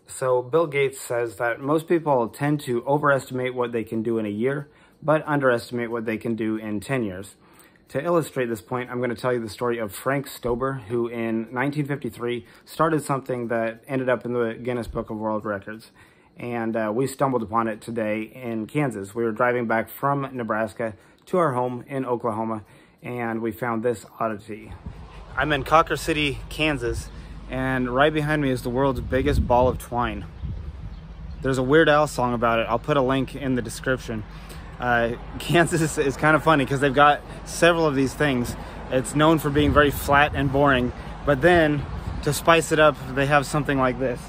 So Bill Gates says that most people tend to overestimate what they can do in a year, but underestimate what they can do in 10 years. To illustrate this point, I'm going to tell you the story of Frank Stober, who in 1953 started something that ended up in the Guinness Book of World Records. And we stumbled upon it today in Kansas. We were driving back from Nebraska to our home in Oklahoma, and we found this oddity. I'm in Cawker City, Kansas, and right behind me is the world's biggest ball of twine. There's a Weird Al song about it. I'll put a link in the description. Kansas is kind of funny because they've got several of these things. It's known for being very flat and boring, but then to spice it up, they have something like this.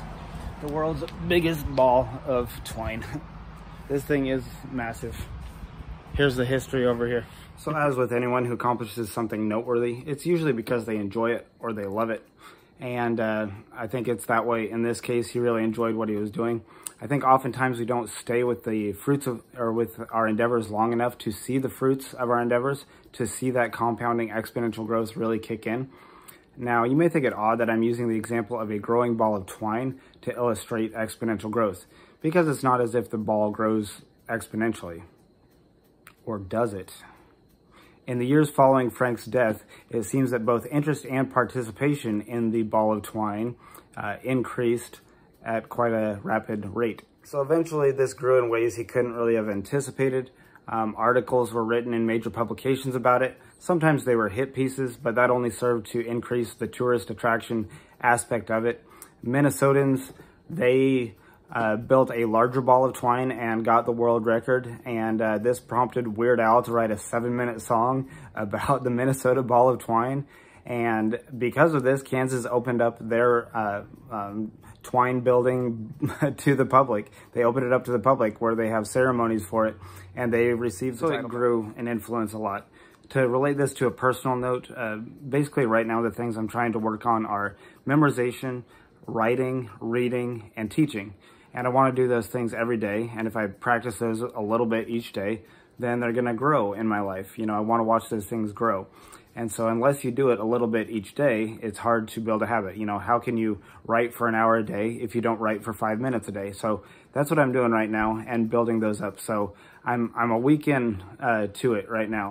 The world's biggest ball of twine. This thing is massive. Here's the history over here. So as with anyone who accomplishes something noteworthy, it's usually because they enjoy it or they love it. And I think it's that way in this case. He really enjoyed what he was doing. I think oftentimes we don't stay with the fruits of, or with our endeavors long enough to see the fruits of our endeavors, to see that compounding exponential growth really kick in. Now, you may think it odd that I'm using the example of a growing ball of twine to illustrate exponential growth, because it's not as if the ball grows exponentially. Or does it? In the years following Frank's death, it seems that both interest and participation in the ball of twine increased at quite a rapid rate. So eventually this grew in ways he couldn't really have anticipated. Articles were written in major publications about it. Sometimes they were hit pieces, but that only served to increase the tourist attraction aspect of it. Minnesotans, they built a larger ball of twine and got the world record, and this prompted Weird Al to write a 7-minute song about the Minnesota ball of twine. And because of this, Kansas opened up their twine building to the public. They opened it up to the public where they have ceremonies for it, and they received the title. It grew and influenced a lot. To relate this to a personal note, basically right now the things I'm trying to work on are memorization, writing, reading, and teaching. And I want to do those things every day, and if I practice those a little bit each day, then they're going to grow in my life. You know, I want to watch those things grow. And so unless you do it a little bit each day, it's hard to build a habit. You know, how can you write for an hour a day if you don't write for 5 minutes a day? So that's what I'm doing right now and building those up. So I'm a week in to it right now.